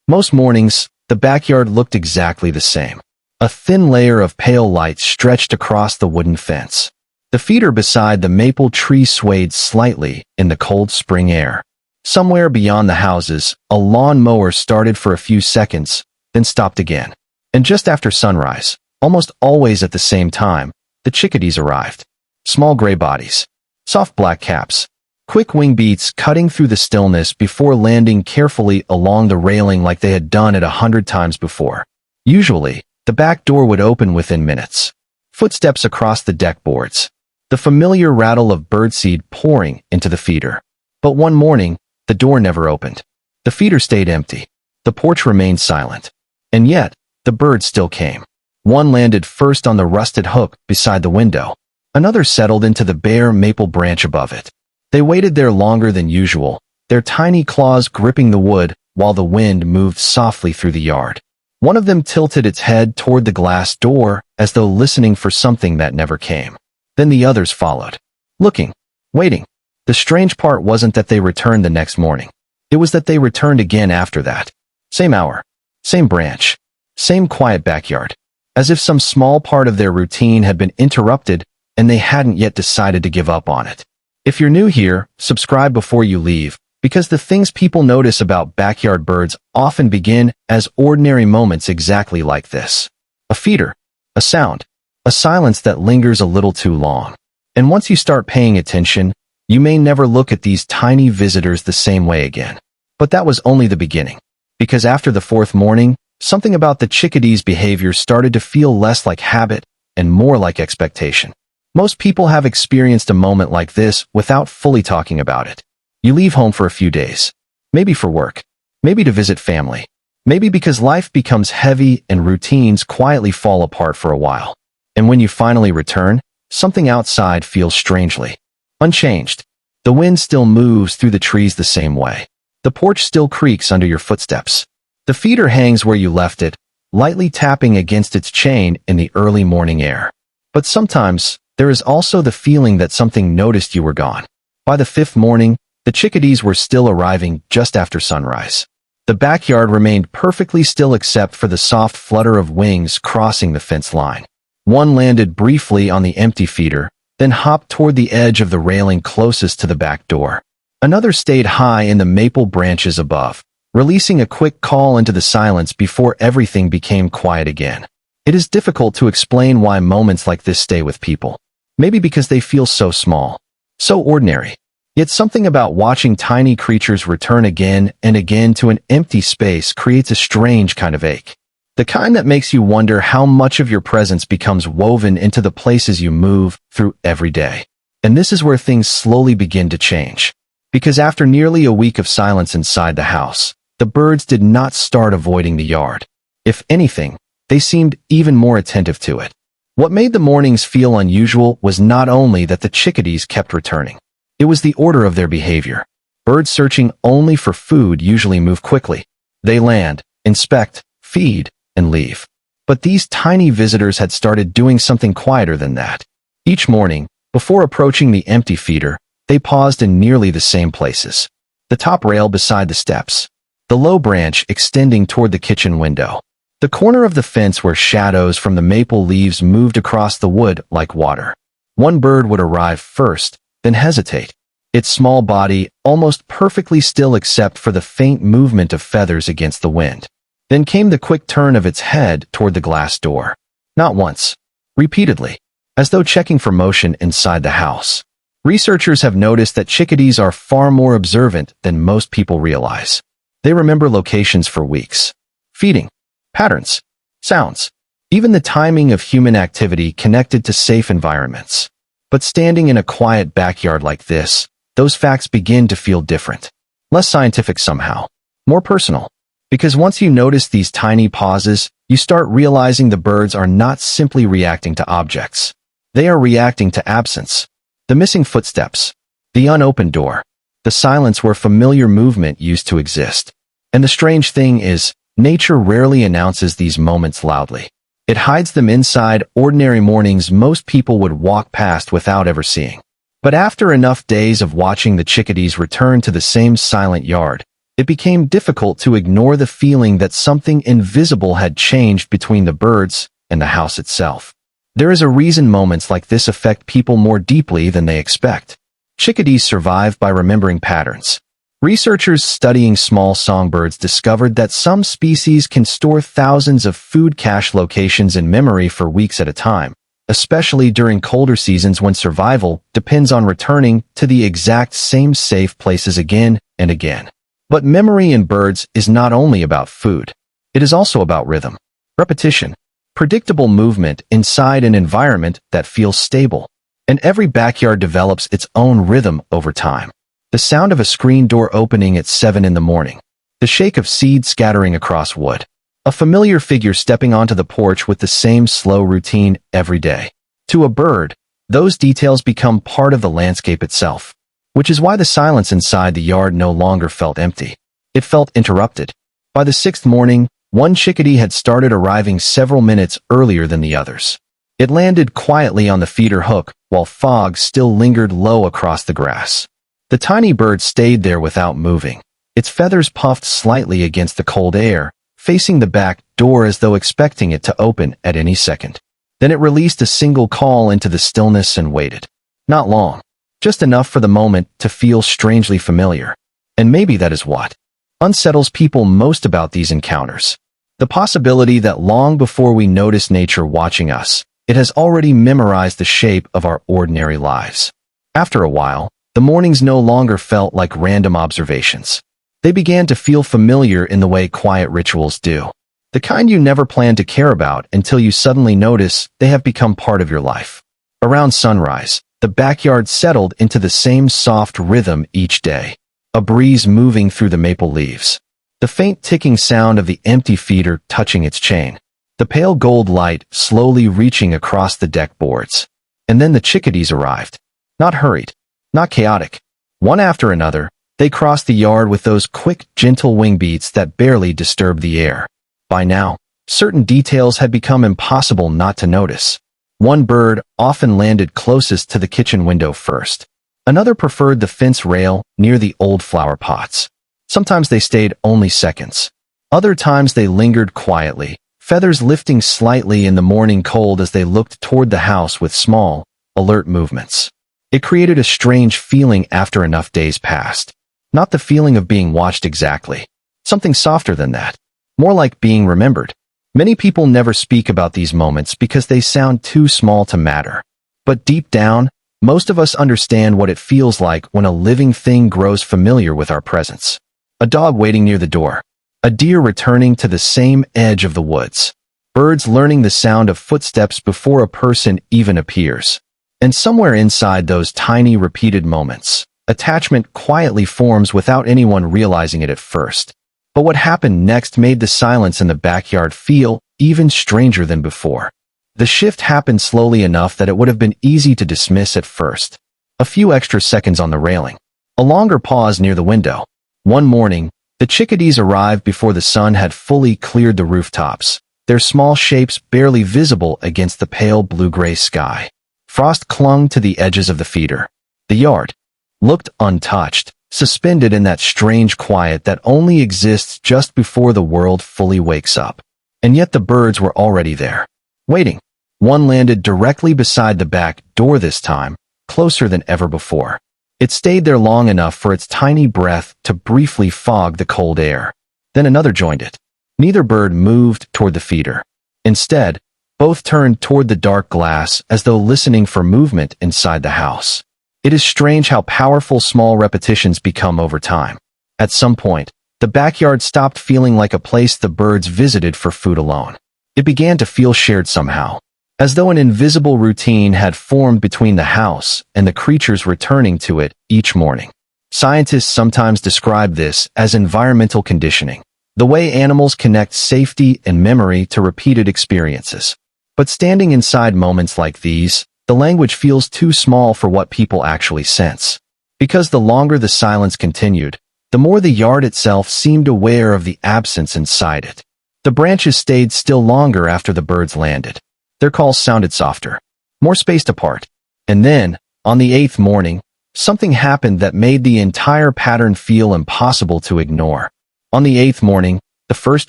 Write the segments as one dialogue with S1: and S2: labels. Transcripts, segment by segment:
S1: Most mornings, the backyard looked exactly the same. A thin layer of pale light stretched across the wooden fence. The feeder beside the maple tree swayed slightly in the cold spring air. Somewhere beyond the houses, a lawn mower started for a few seconds, then stopped again. And just after sunrise, almost always at the same time, the chickadees arrived. Small gray bodies, soft black caps, quick wing beats cutting through the stillness before landing carefully along the railing like they had done it 100 times before. Usually, the back door would open within minutes. Footsteps across the deck boards. The familiar rattle of birdseed pouring into the feeder. But one morning, the door never opened. The feeder stayed empty. The porch remained silent. And yet, the birds still came. One landed first on the rusted hook beside the window. Another settled into the bare maple branch above it. They waited there longer than usual, their tiny claws gripping the wood while the wind moved softly through the yard. One of them tilted its head toward the glass door as though listening for something that never came. Then the others followed, looking, waiting. The strange part wasn't that they returned the next morning. It was that they returned again after that. Same hour, same branch, same quiet backyard. As if some small part of their routine had been interrupted and they hadn't yet decided to give up on it. If you're new here, subscribe before you leave, because the things people notice about backyard birds often begin as ordinary moments exactly like this. A feeder, a sound, a silence that lingers a little too long. And once you start paying attention, you may never look at these tiny visitors the same way again. But that was only the beginning. Because after the fourth morning, something about the chickadees' behavior started to feel less like habit and more like expectation. Most people have experienced a moment like this without fully talking about it. You leave home for a few days. Maybe for work. Maybe to visit family. Maybe because life becomes heavy and routines quietly fall apart for a while. And when you finally return, something outside feels strangely unchanged. The wind still moves through the trees the same way. The porch still creaks under your footsteps. The feeder hangs where you left it, lightly tapping against its chain in the early morning air. But sometimes, there is also the feeling that something noticed you were gone. By the fifth morning, the chickadees were still arriving just after sunrise. The backyard remained perfectly still except for the soft flutter of wings crossing the fence line. One landed briefly on the empty feeder, then hopped toward the edge of the railing closest to the back door. Another stayed high in the maple branches above, releasing a quick call into the silence before everything became quiet again. It is difficult to explain why moments like this stay with people. Maybe because they feel so small, so ordinary. Yet something about watching tiny creatures return again and again to an empty space creates a strange kind of ache. The kind that makes you wonder how much of your presence becomes woven into the places you move through every day. And this is where things slowly begin to change. Because after nearly a week of silence inside the house, the birds did not start avoiding the yard. If anything, they seemed even more attentive to it. What made the mornings feel unusual was not only that the chickadees kept returning. It was the order of their behavior. Birds searching only for food usually move quickly. They land, inspect, feed, and leave. But these tiny visitors had started doing something quieter than that. Each morning, before approaching the empty feeder, they paused in nearly the same places. The top rail beside the steps. The low branch extending toward the kitchen window. The corner of the fence where shadows from the maple leaves moved across the wood like water. One bird would arrive first, then hesitate. Its small body almost perfectly still except for the faint movement of feathers against the wind. Then came the quick turn of its head toward the glass door. Not once. Repeatedly. As though checking for motion inside the house. Researchers have noticed that chickadees are far more observant than most people realize. They remember locations for weeks. Feeding. Patterns. Sounds. Even the timing of human activity connected to safe environments. But standing in a quiet backyard like this, those facts begin to feel different. Less scientific somehow. More personal. Because once you notice these tiny pauses, you start realizing the birds are not simply reacting to objects. They are reacting to absence. The missing footsteps. The unopened door. The silence where familiar movement used to exist. And the strange thing is, nature rarely announces these moments loudly. It hides them inside ordinary mornings most people would walk past without ever seeing. But after enough days of watching the chickadees return to the same silent yard, It became difficult to ignore the feeling that something invisible had changed between the birds and the house itself. There is a reason moments like this affect people more deeply than they expect. Chickadees survive by remembering patterns. Researchers studying small songbirds discovered that some species can store thousands of food cache locations in memory for weeks at a time, especially during colder seasons when survival depends on returning to the exact same safe places again and again. But memory in birds is not only about food. It is also about rhythm, repetition, predictable movement inside an environment that feels stable. And every backyard develops its own rhythm over time. The sound of a screen door opening at 7 in the morning. The shake of seeds scattering across wood. A familiar figure stepping onto the porch with the same slow routine every day. To a bird, those details become part of the landscape itself. Which is why the silence inside the yard no longer felt empty. It felt interrupted. By the 6th morning, one chickadee had started arriving several minutes earlier than the others. It landed quietly on the feeder hook, while fog still lingered low across the grass. The tiny bird stayed there without moving. Its feathers puffed slightly against the cold air, facing the back door as though expecting it to open at any second. Then it released a single call into the stillness and waited. Not long. Just enough for the moment to feel strangely familiar. And maybe that is what unsettles people most about these encounters. The possibility that long before we notice nature watching us, it has already memorized the shape of our ordinary lives. After a while, the mornings no longer felt like random observations. They began to feel familiar in the way quiet rituals do. The kind you never planned to care about until you suddenly notice they have become part of your life. Around sunrise, the backyard settled into the same soft rhythm each day. A breeze moving through the maple leaves. The faint ticking sound of the empty feeder touching its chain. The pale gold light slowly reaching across the deck boards. And then the chickadees arrived. Not hurried. Not chaotic. One after another, they crossed the yard with those quick, gentle wing beats that barely disturbed the air. By now, certain details had become impossible not to notice. One bird often landed closest to the kitchen window first. Another preferred the fence rail near the old flower pots. Sometimes they stayed only seconds. Other times they lingered quietly, feathers lifting slightly in the morning cold as they looked toward the house with small, alert movements. It created a strange feeling after enough days passed. Not the feeling of being watched exactly. Something softer than that. More like being remembered. Many people never speak about these moments because they sound too small to matter. But deep down, most of us understand what it feels like when a living thing grows familiar with our presence. A dog waiting near the door. A deer returning to the same edge of the woods. Birds learning the sound of footsteps before a person even appears. And somewhere inside those tiny repeated moments, attachment quietly forms without anyone realizing it at first. But what happened next made the silence in the backyard feel even stranger than before. The shift happened slowly enough that it would have been easy to dismiss at first. A few extra seconds on the railing. A longer pause near the window. One morning, the chickadees arrived before the sun had fully cleared the rooftops, their small shapes barely visible against the pale blue-gray sky. Frost clung to the edges of the feeder. The yard looked untouched, suspended in that strange quiet that only exists just before the world fully wakes up. And yet the birds were already there, waiting. One landed directly beside the back door this time, closer than ever before. It stayed there long enough for its tiny breath to briefly fog the cold air. Then another joined it. Neither bird moved toward the feeder. Instead, both turned toward the dark glass as though listening for movement inside the house. It is strange how powerful small repetitions become over time. At some point, the backyard stopped feeling like a place the birds visited for food alone. It began to feel shared somehow. As though an invisible routine had formed between the house and the creatures returning to it each morning. Scientists sometimes describe this as environmental conditioning, the way animals connect safety and memory to repeated experiences. But standing inside moments like these, the language feels too small for what people actually sense. Because the longer the silence continued, the more the yard itself seemed aware of the absence inside it. The branches stayed still longer after the birds landed. Their calls sounded softer, more spaced apart. And then, on the 8th morning, something happened that made the entire pattern feel impossible to ignore. On the 8th morning, the first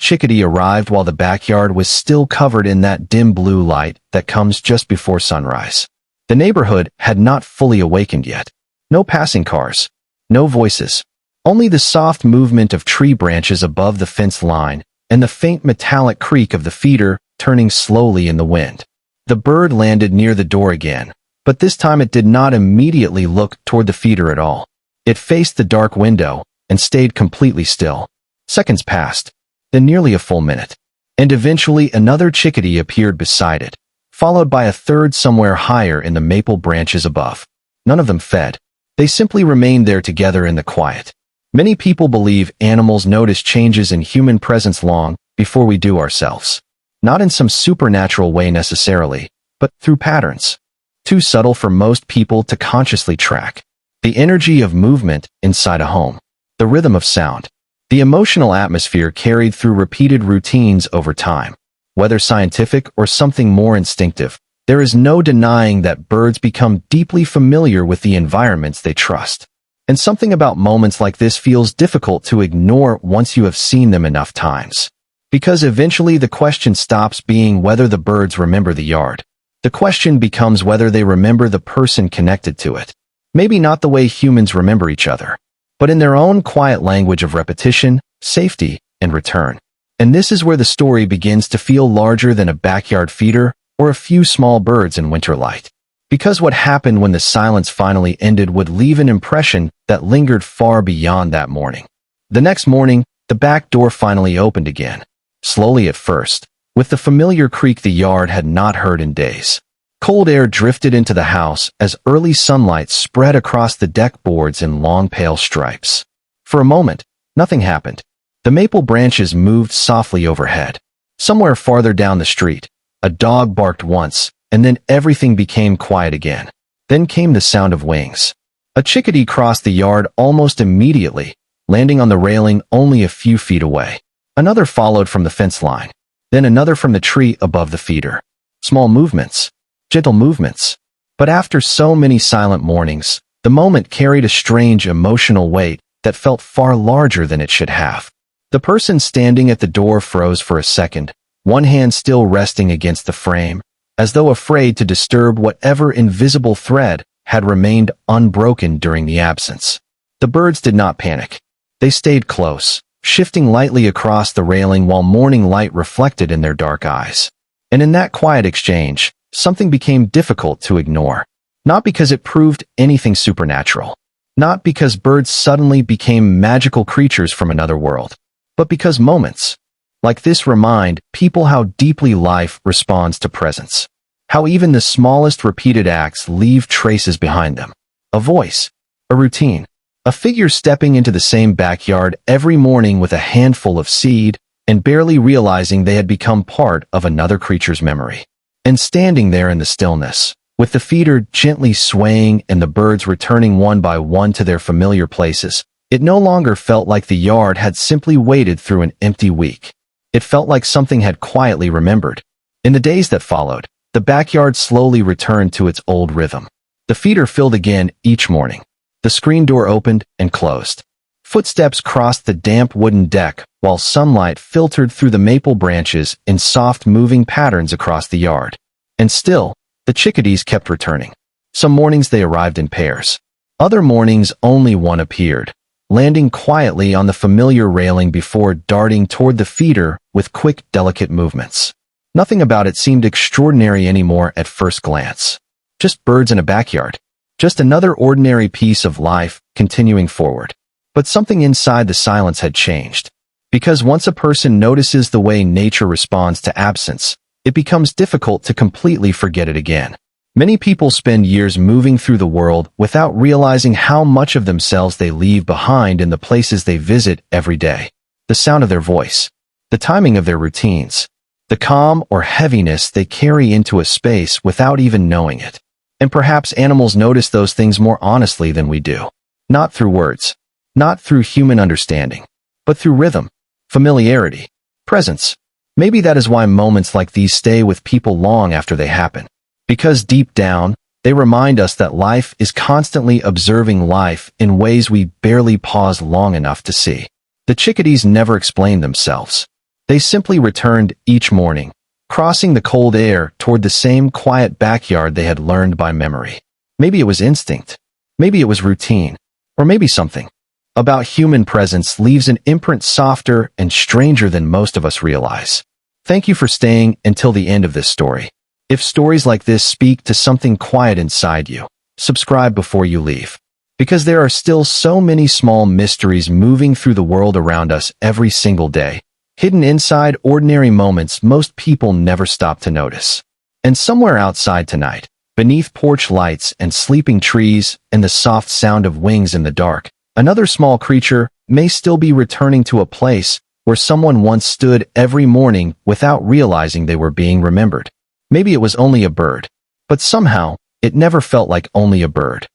S1: chickadee arrived while the backyard was still covered in that dim blue light that comes just before sunrise. The neighborhood had not fully awakened yet. No passing cars, no voices, only the soft movement of tree branches above the fence line and the faint metallic creak of the feeder turning slowly in the wind. The bird landed near the door again, but this time it did not immediately look toward the feeder at all. It faced the dark window and stayed completely still. Seconds passed, then nearly a full minute, and eventually another chickadee appeared beside it, followed by a third somewhere higher in the maple branches above. None of them fed. They simply remained there together in the quiet. Many people believe animals notice changes in human presence long before we do ourselves. Not in some supernatural way necessarily, but through patterns. Too subtle for most people to consciously track. The energy of movement inside a home. The rhythm of sound. The emotional atmosphere carried through repeated routines over time. Whether scientific or something more instinctive, there is no denying that birds become deeply familiar with the environments they trust. And something about moments like this feels difficult to ignore once you have seen them enough times. Because eventually the question stops being whether the birds remember the yard. The question becomes whether they remember the person connected to it. Maybe not the way humans remember each other, but in their own quiet language of repetition, safety, and return. And this is where the story begins to feel larger than a backyard feeder or a few small birds in winter light. Because what happened when the silence finally ended would leave an impression that lingered far beyond that morning. The next morning, the back door finally opened again. Slowly at first, with the familiar creak the yard had not heard in days. Cold air drifted into the house as early sunlight spread across the deck boards in long pale stripes. For a moment, nothing happened. The maple branches moved softly overhead. Somewhere farther down the street, a dog barked once, and then everything became quiet again. Then came the sound of wings. A chickadee crossed the yard almost immediately, landing on the railing only a few feet away. Another followed from the fence line, then another from the tree above the feeder. Small movements, gentle movements. But after so many silent mornings, the moment carried a strange emotional weight that felt far larger than it should have. The person standing at the door froze for a second, one hand still resting against the frame, as though afraid to disturb whatever invisible thread had remained unbroken during the absence. The birds did not panic. They stayed close, shifting lightly across the railing while morning light reflected in their dark eyes. And in that quiet exchange, something became difficult to ignore. Not because it proved anything supernatural. Not because birds suddenly became magical creatures from another world. But because moments like this remind people how deeply life responds to presence. How even the smallest repeated acts leave traces behind them. A voice, a routine, a figure stepping into the same backyard every morning with a handful of seed and barely realizing they had become part of another creature's memory. And standing there in the stillness, with the feeder gently swaying and the birds returning one by one to their familiar places, it no longer felt like the yard had simply waited through an empty week. It felt like something had quietly remembered. In the days that followed, the backyard slowly returned to its old rhythm. The feeder filled again each morning. The screen door opened and closed. Footsteps crossed the damp wooden deck while sunlight filtered through the maple branches in soft moving patterns across the yard. And still, the chickadees kept returning. Some mornings they arrived in pairs. Other mornings only one appeared, landing quietly on the familiar railing before darting toward the feeder with quick, delicate movements. Nothing about it seemed extraordinary anymore at first glance. Just birds in a backyard. Just another ordinary piece of life continuing forward. But something inside the silence had changed. Because once a person notices the way nature responds to absence, it becomes difficult to completely forget it again. Many people spend years moving through the world without realizing how much of themselves they leave behind in the places they visit every day. The sound of their voice, the timing of their routines, the calm or heaviness they carry into a space without even knowing it. And perhaps animals notice those things more honestly than we do. Not through words, not through human understanding, but through rhythm, familiarity, presence. Maybe that is why moments like these stay with people long after they happen. Because deep down, they remind us that life is constantly observing life in ways we barely pause long enough to see. The chickadees never explained themselves. They simply returned each morning, crossing the cold air toward the same quiet backyard they had learned by memory. Maybe it was instinct. Maybe it was routine. Or maybe something about human presence leaves an imprint softer and stranger than most of us realize. Thank you for staying until the end of this story. If stories like this speak to something quiet inside you, subscribe before you leave. Because there are still so many small mysteries moving through the world around us every single day, hidden inside ordinary moments most people never stop to notice. And somewhere outside tonight, beneath porch lights and sleeping trees and the soft sound of wings in the dark, another small creature may still be returning to a place where someone once stood every morning without realizing they were being remembered. Maybe it was only a bird, but somehow, it never felt like only a bird.